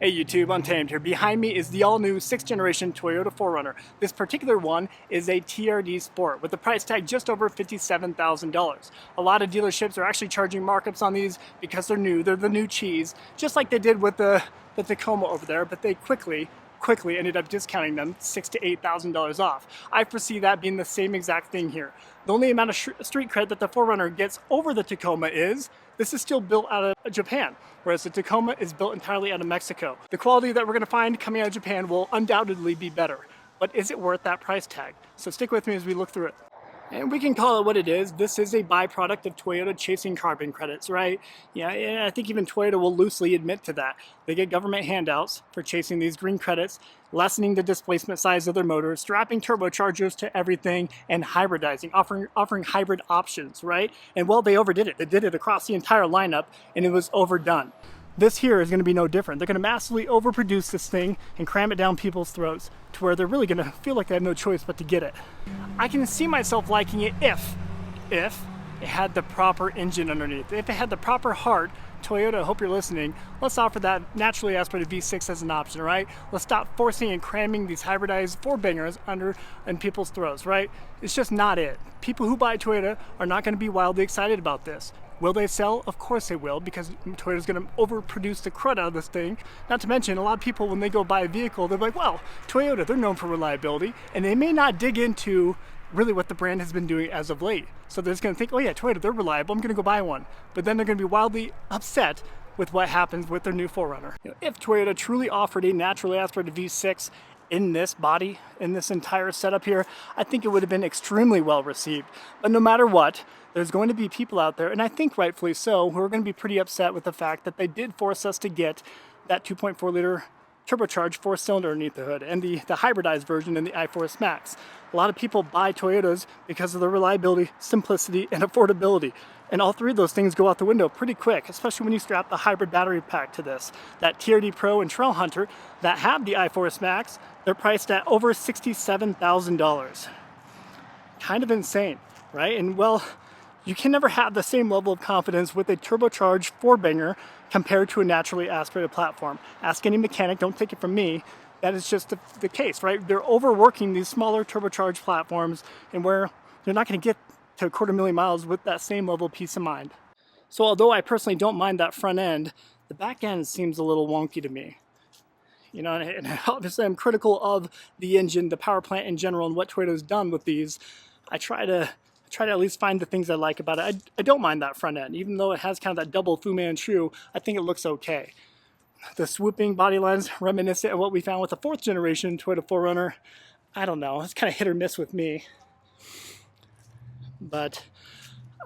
Hey YouTube, Untamed here. Behind me is the all-new 6th generation Toyota 4Runner. This particular one is a TRD Sport with a price tag just over $57,000. A lot of dealerships are actually charging markups on these because they're new. They're the new cheese, just like they did with the Tacoma over there, but they quickly ended up discounting them $6,000 to $8,000 off. I foresee that being the same exact thing here. The only amount of street cred that the 4Runner gets over the Tacoma is this is still built out of Japan, whereas the Tacoma is built entirely out of Mexico. The quality that we're going to find coming out of Japan will undoubtedly be better, but is it worth that price tag? So stick with me as we look through it. And we can call it what it is. This is a byproduct of Toyota chasing carbon credits, right? Yeah, and I think even Toyota will loosely admit to that. They get government handouts for chasing these green credits, lessening the displacement size of their motors, strapping turbochargers to everything, and hybridizing, offering hybrid options, right? And well, they overdid it. They did it across the entire lineup, and it was overdone. This here is going to be no different. They're going to massively overproduce this thing and cram it down people's throats to where they're really going to feel like they have no choice but to get it. I can see myself liking it if it had the proper engine underneath. If it had the proper heart. Toyota, I hope you're listening. Let's offer that naturally aspirated V6 as an option, right? Let's stop forcing and cramming these hybridized four-bangers in people's throats, right? It's just not it. People who buy Toyota are not going to be wildly excited about this. Will they sell? Of course they will, because Toyota's going to overproduce the crud out of this thing. Not to mention, a lot of people, when they go buy a vehicle, they're like, well, Toyota, they're known for reliability, and they may not dig into really what the brand has been doing as of late. So they're just going to think, oh yeah, Toyota, they're reliable, I'm going to go buy one. But then they're going to be wildly upset with what happens with their new 4Runner. If Toyota truly offered a naturally aspirated V6 in this body, in this entire setup here, I think it would have been extremely well received. But no matter what, there's going to be people out there, and I think rightfully so, who are going to be pretty upset with the fact that they did force us to get that 2.4 liter turbocharged 4-cylinder underneath the hood and the hybridized version in the i4 Max. A lot of people buy Toyotas because of the reliability, simplicity, and affordability. And all three of those things go out the window pretty quick, especially when you strap the hybrid battery pack to this. That TRD Pro and Trail Hunter that have the i4 Max, they're priced at over $67,000. Kind of insane, right? And well, you can never have the same level of confidence with a turbocharged four-banger compared to a naturally aspirated platform. Ask any mechanic, don't take it from me. That is just the case, right? They're overworking these smaller turbocharged platforms, and where they're not going to get to 250,000 miles with that same level of peace of mind. So although I personally don't mind that front end, the back end seems a little wonky to me. You know, and obviously I'm critical of the engine, the power plant in general, and what Toyota's done with these. I try to at least find the things I like about it. I don't mind that front end, even though it has kind of that double Fu Manchu. I think it looks okay. The swooping body lines reminiscent of what we found with the 4th generation Toyota 4Runner. I don't know, it's kind of hit or miss with me. But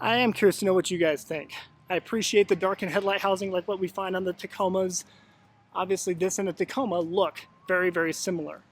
I am curious to know what you guys think. I appreciate the darkened headlight housing like what we find on the Tacomas. Obviously this and the Tacoma look very, very similar.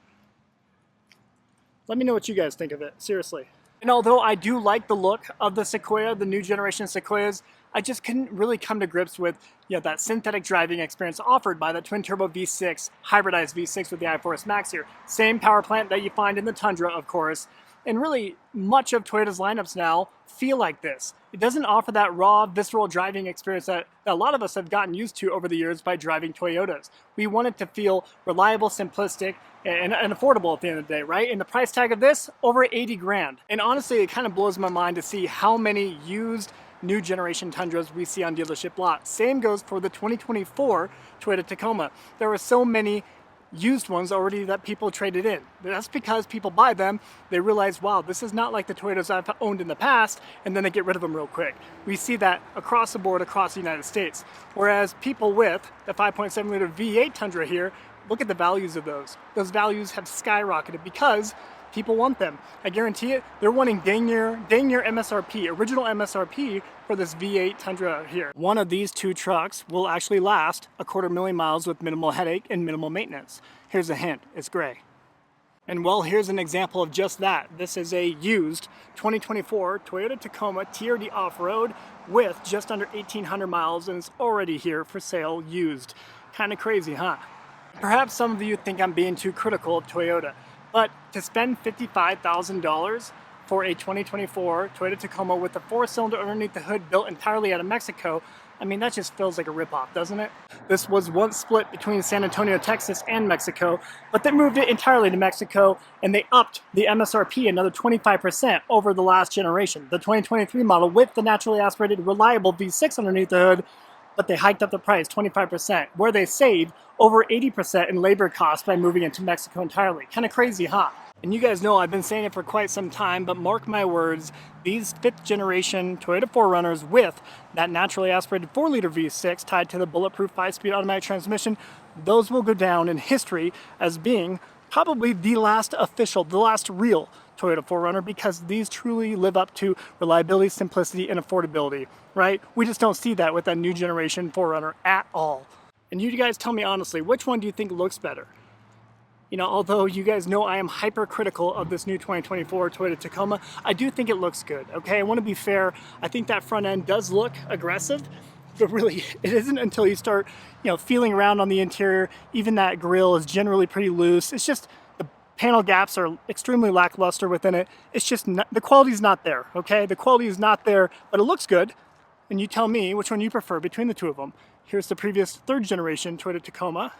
Let me know what you guys think of it, seriously. And although I do like the look of the Sequoia, the new generation Sequoias, I just couldn't really come to grips with that synthetic driving experience offered by the twin-turbo V6, hybridized V6 with the i4 Max here. Same power plant that you find in the Tundra, of course. And really, much of Toyota's lineups now feel like this. It doesn't offer that raw, visceral driving experience that a lot of us have gotten used to over the years by driving Toyotas. We want it to feel reliable, simplistic, and affordable at the end of the day, right? And the price tag of this, over 80 grand. And honestly, it kind of blows my mind to see how many used new generation Tundras we see on dealership lots. Same goes for the 2024 Toyota Tacoma. There were so many used ones already that people traded in. That's because people buy them, they realize, wow, this is not like the Toyotas I've owned in the past, and then they get rid of them real quick. We see that across the board, across the United States. Whereas people with the 5.7 liter V8 Tundra here, look at the values of those. Those values have skyrocketed because people want them. I guarantee it, they're wanting dang near MSRP, original MSRP for this V8 Tundra here. One of these two trucks will actually last 250,000 miles with minimal headache and minimal maintenance. Here's a hint, it's gray. And well, here's an example of just that. This is a used 2024 Toyota Tacoma TRD Off-Road with just under 1,800 miles, and it's already here for sale used. Kind of crazy, huh? Perhaps some of you think I'm being too critical of Toyota, but to spend $55,000 for a 2024 Toyota Tacoma with a 4-cylinder underneath the hood built entirely out of Mexico, I mean, that just feels like a ripoff, doesn't it? This was once split between San Antonio, Texas and Mexico, but they moved it entirely to Mexico and they upped the MSRP another 25% over the last generation. The 2023 model with the naturally aspirated reliable V6 underneath the hood, but they hiked up the price 25%, where they saved over 80% in labor costs by moving into Mexico entirely. Kind of crazy, huh? And you guys know I've been saying it for quite some time, but mark my words, these 5th generation Toyota 4Runners with that naturally aspirated 4-liter V6 tied to the bulletproof 5-speed automatic transmission, those will go down in history as being probably the last official, the last real Toyota 4Runner, because these truly live up to reliability, simplicity, and affordability, right? We just don't see that with that new generation 4Runner at all. And you guys tell me honestly, which one do you think looks better? You know, although you guys know I am hypercritical of this new 2024 Toyota Tacoma, I do think it looks good, okay? I want to be fair. I think that front end does look aggressive, but really it isn't until you start, you know, feeling around on the interior. Even that grille is generally pretty loose. It's just the panel gaps are extremely lackluster within it. It's just not, the quality's not there, okay? The quality is not there, but it looks good. And you tell me which one you prefer between the two of them. Here's the previous 3rd generation Toyota Tacoma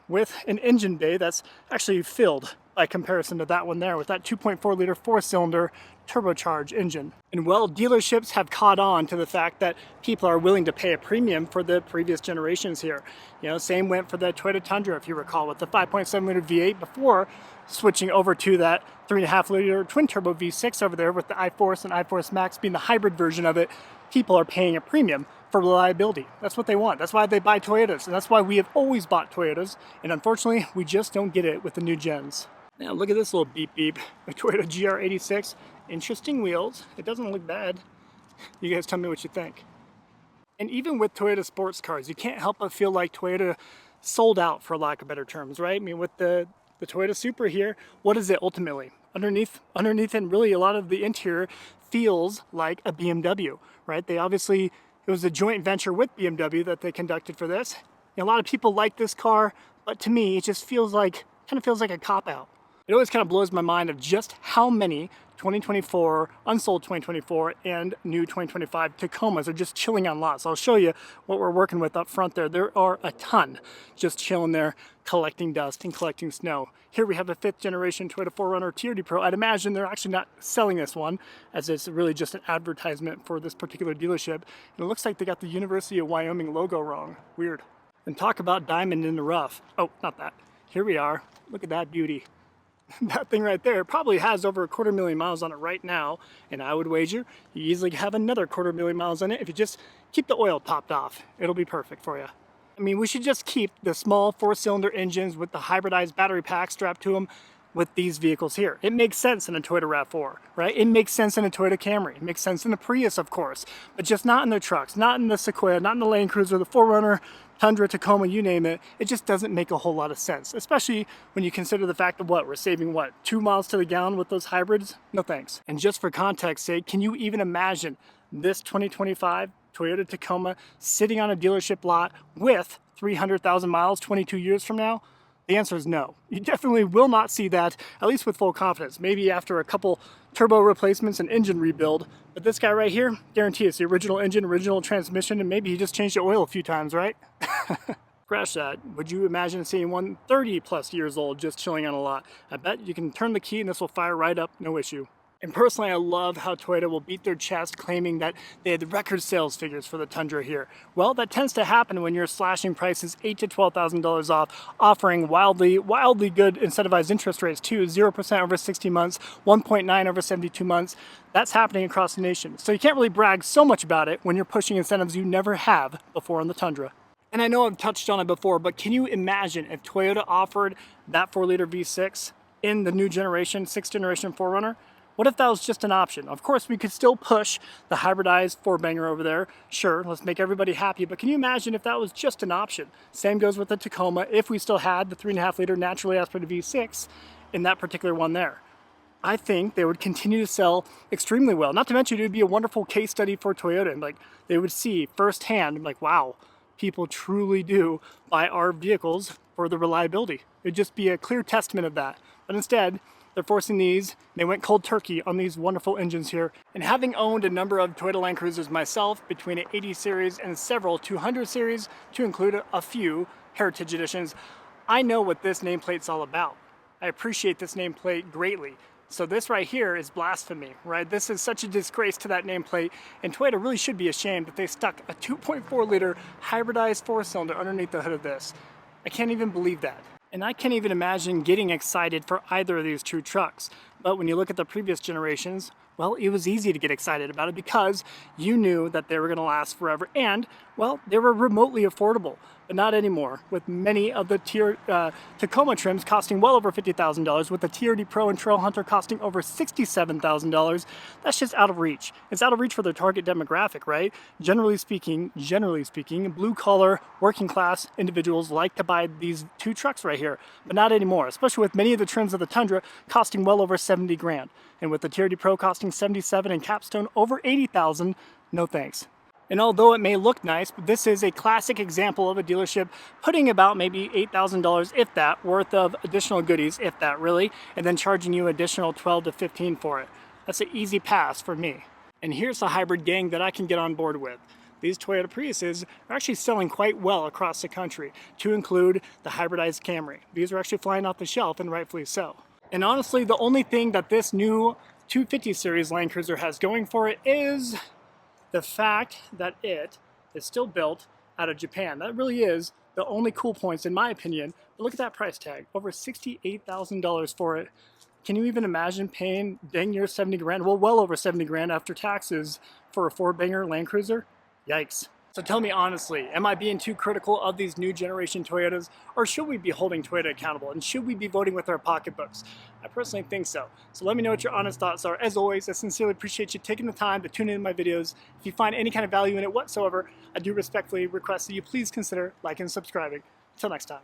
with an engine bay that's actually filled by comparison to that one there with that 2.4 liter 4-cylinder turbocharged engine. And well, dealerships have caught on to the fact that people are willing to pay a premium for the previous generations here. You know, same went for the Toyota Tundra, if you recall, with the 5.7 liter V8 before switching over to that 3.5 liter twin turbo V6 over there with the iForce and iForce Max being the hybrid version of it. People are paying a premium for reliability. That's what they want. That's why they buy Toyotas, and that's why we have always bought Toyotas, and unfortunately we just don't get it with the new gens. Now look at this little beep beep, a Toyota GR86. Interesting wheels. It doesn't look bad. You guys tell me what you think. And even with Toyota sports cars, you can't help but feel like Toyota sold out, for lack of better terms, right? I mean, with the Toyota Supra here, what is it ultimately? Underneath and really a lot of the interior feels like a BMW, right? They obviously, it was a joint venture with BMW that they conducted for this. And a lot of people like this car, but to me, it just feels like, kind of feels like a cop-out. It always kind of blows my mind of just how many 2024, unsold 2024, and new 2025 Tacomas are just chilling on lots. I'll show you what we're working with up front there. There are a ton just chilling there, collecting dust and collecting snow. Here we have a 5th generation Toyota 4Runner TRD Pro. I'd imagine they're actually not selling this one, as it's really just an advertisement for this particular dealership. And it looks like they got the University of Wyoming logo wrong. Weird. And talk about diamond in the rough. Oh, not that. Here we are. Look at that beauty. That thing right there probably has over 250,000 miles on it right now, and I would wager you easily have another 250,000 miles on it if you just keep the oil topped off. It'll be perfect for you. I mean, we should just keep the small 4-cylinder engines with the hybridized battery pack strapped to them with these vehicles here. It makes sense in a Toyota RAV4, right? It makes sense in a Toyota Camry. It makes sense in the Prius, of course, but just not in the trucks, not in the Sequoia, not in the Land Cruiser, the 4Runner, Tundra, Tacoma, you name it. It just doesn't make a whole lot of sense, especially when you consider the fact of what, we're saving what, 2 miles to the gallon with those hybrids? No thanks. And just for context sake, can you even imagine this 2025 Toyota Tacoma sitting on a dealership lot with 300,000 miles 22 years from now? The answer is no. You definitely will not see that, at least with full confidence. Maybe after a couple turbo replacements and engine rebuild. But this guy right here, guarantee it's the original engine, original transmission, and maybe he just changed the oil a few times, right? Crash that. Would you imagine seeing one 30 plus years old just chilling on a lot? I bet you can turn the key and this will fire right up, no issue. And personally, I love how Toyota will beat their chest claiming that they had the record sales figures for the Tundra here. Well, that tends to happen when you're slashing prices $8,000 to $12,000 off, offering wildly good incentivized interest rates too, 0% over 60 months, 1.9 over 72 months. That's happening across the nation. So you can't really brag so much about it when you're pushing incentives you never have before on the Tundra. And I know I've touched on it before, but can you imagine if Toyota offered that 4-liter V6 in the new generation, 6th generation 4Runner? What if that was just an option? Of course, we could still push the hybridized 4-banger over there. Sure, let's make everybody happy, but can you imagine if that was just an option? Same goes with the Tacoma, if we still had the 3.5 liter naturally aspirated V6 in that particular one there. I think they would continue to sell extremely well. Not to mention, it would be a wonderful case study for Toyota, and like they would see firsthand, like, wow, people truly do buy our vehicles for the reliability. It'd just be a clear testament of that. But instead, They're forcing these. They went cold turkey on these wonderful engines here. And having owned a number of Toyota Land Cruisers myself, between an 80 series and several 200 series, to include a few Heritage Editions, I know what this nameplate's all about. I appreciate this nameplate greatly. So this right here is blasphemy, right? This is such a disgrace to that nameplate, and Toyota really should be ashamed that they stuck a 2.4 liter hybridized 4-cylinder underneath the hood of this. I can't even believe that. And I can't even imagine getting excited for either of these two trucks. But when you look at the previous generations, well, it was easy to get excited about it because you knew that they were going to last forever, and, well, they were remotely affordable. But not anymore, with many of the Tacoma trims costing well over $50,000, with the TRD Pro and Trail Hunter costing over $67,000. That's just out of reach. It's out of reach for their target demographic, right? Generally speaking, blue-collar, working-class individuals like to buy these two trucks right here, but not anymore, especially with many of the trims of the Tundra costing well over 70 grand. And with the TRD Pro costing 77 and Capstone over 80,000, no thanks. And although it may look nice, but this is a classic example of a dealership putting about maybe $8,000, if that, worth of additional goodies, if that really, and then charging you additional 12 to 15 for it. That's an easy pass for me. And here's the hybrid gang that I can get on board with. These Toyota Priuses are actually selling quite well across the country, to include the hybridized Camry. These are actually flying off the shelf, and rightfully so. And honestly, the only thing that this new 250 series Land Cruiser has going for it is the fact that it is still built out of Japan. That really is the only cool points, in my opinion. But look at that price tag, over $68,000 for it. Can you even imagine paying dang near 70 grand, well over 70 grand after taxes for a 4-banger Land Cruiser? Yikes. So tell me honestly, am I being too critical of these new generation Toyotas, or should we be holding Toyota accountable, and should we be voting with our pocketbooks? I personally think so. So let me know what your honest thoughts are. As always, I sincerely appreciate you taking the time to tune into my videos. If you find any kind of value in it whatsoever, I do respectfully request that you please consider liking and subscribing. Until next time.